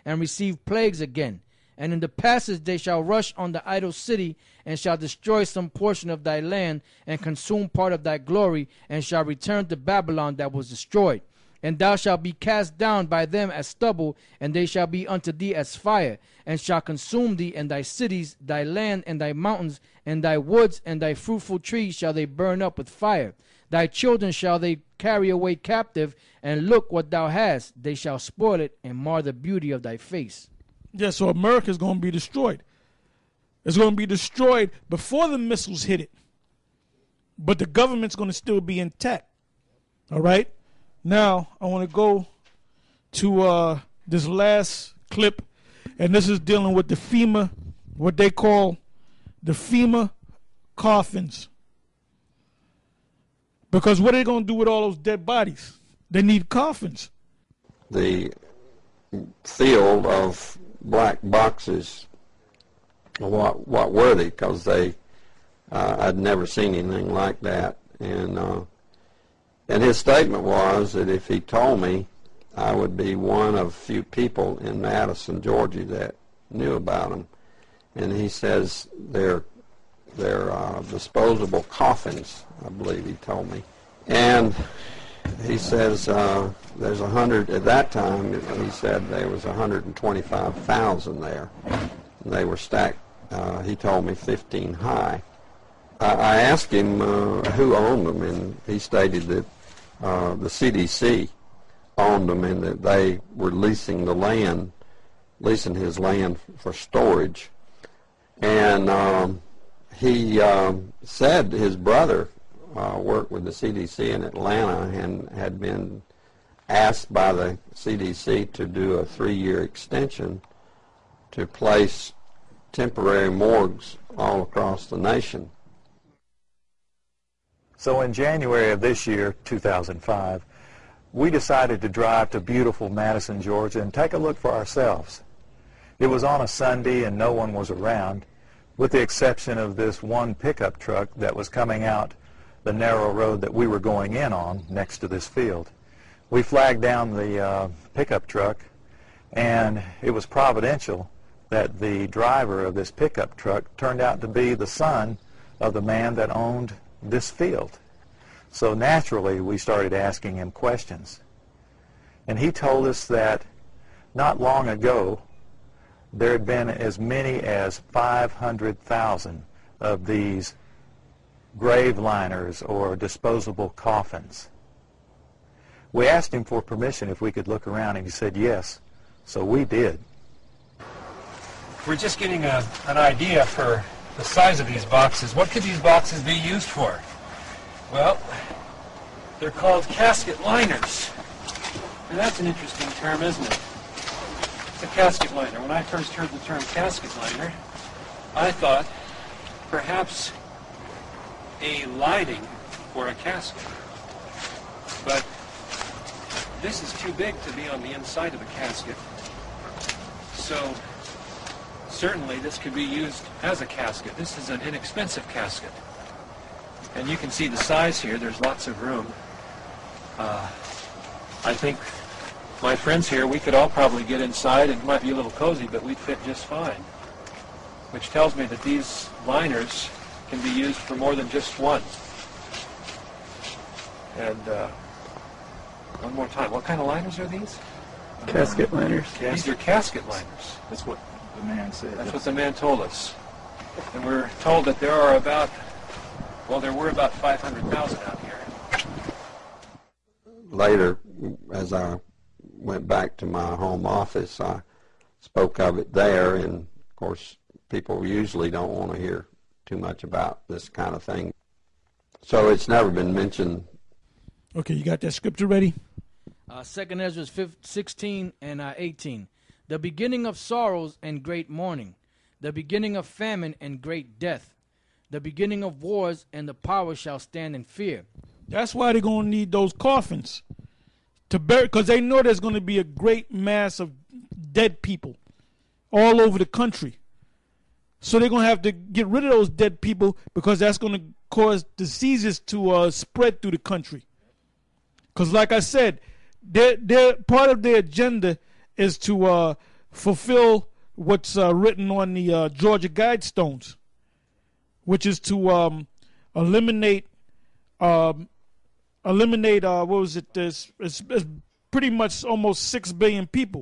and receive plagues again. And in the passage they shall rush on the idol city, and shall destroy some portion of thy land, and consume part of thy glory, and shall return to Babylon that was destroyed. And thou shalt be cast down by them as stubble, and they shall be unto thee as fire, and shall consume thee and thy cities, thy land and thy mountains, and thy woods and thy fruitful trees shall they burn up with fire. Thy children shall they carry away captive, and look what thou hast, they shall spoil it, and mar the beauty of thy face. Yeah, so America is going to be destroyed. It's going to be destroyed before the missiles hit it. But the government's going to still be intact. All right? Now, I want to go to this last clip, and this is dealing with the FEMA, what they call the FEMA coffins. Because what are they going to do with all those dead bodies? They need coffins. The field of black boxes, what were they? Because I'd never seen anything like that. And his statement was that if he told me, I would be one of few people in Madison, Georgia that knew about them. And he says they're disposable coffins, I believe he told me. And he says there's 100, at that time he said there was 125,000 there. And they were stacked, he told me 15 high. I asked him who owned them, and he stated that the CDC owned them and that they were leasing his land for storage. And he said his brother worked with the CDC in Atlanta and had been asked by the CDC to do a 3-year extension to place temporary morgues all across the nation. So in January of this year, 2005, we decided to drive to beautiful Madison, Georgia, and take a look for ourselves. It was on a Sunday and no one was around, with the exception of this one pickup truck that was coming out the narrow road that we were going in on next to this field. We flagged down the pickup truck, and it was providential that the driver of this pickup truck turned out to be the son of the man that owned this field. So naturally we started asking him questions. And he told us that not long ago there had been as many as 500,000 of these grave liners or disposable coffins. We asked him for permission if we could look around, and he said yes, so we did. We're just getting an idea for the size of these boxes. What could these boxes be used for? Well, they're called casket liners. And that's an interesting term, isn't it? It's a casket liner. When I first heard the term casket liner, I thought perhaps a lining for a casket. But this is too big to be on the inside of a casket. So certainly this could be used as a casket. This is an inexpensive casket. And you can see the size here. There's lots of room. I think my friends here, we could all probably get inside. It might be a little cozy, but we'd fit just fine. Which tells me that these liners can be used for more than just one. And one more time, what kind of liners are these? Casket liners. These are casket liners. That's what the man said. That's what the man told us. And we're told that there are about, well, there were about 500,000 out here. Later, as I went back to my home office, I spoke of it there, and of course people usually don't want to hear too much about this kind of thing. So it's never been mentioned. Okay, you got that scripture ready? 2 Ezra 16 and 18. The beginning of sorrows and great mourning, the beginning of famine and great death, the beginning of wars, and the power shall stand in fear. That's why they're going to need those coffins to bury, because they know there's going to be a great mass of dead people all over the country. So they're going to have to get rid of those dead people, because that's going to cause diseases to spread through the country. Because like I said, they're part of their agenda is to fulfill what's written on the Georgia Guidestones, which is to eliminate what was it? It's pretty much almost 6 billion people.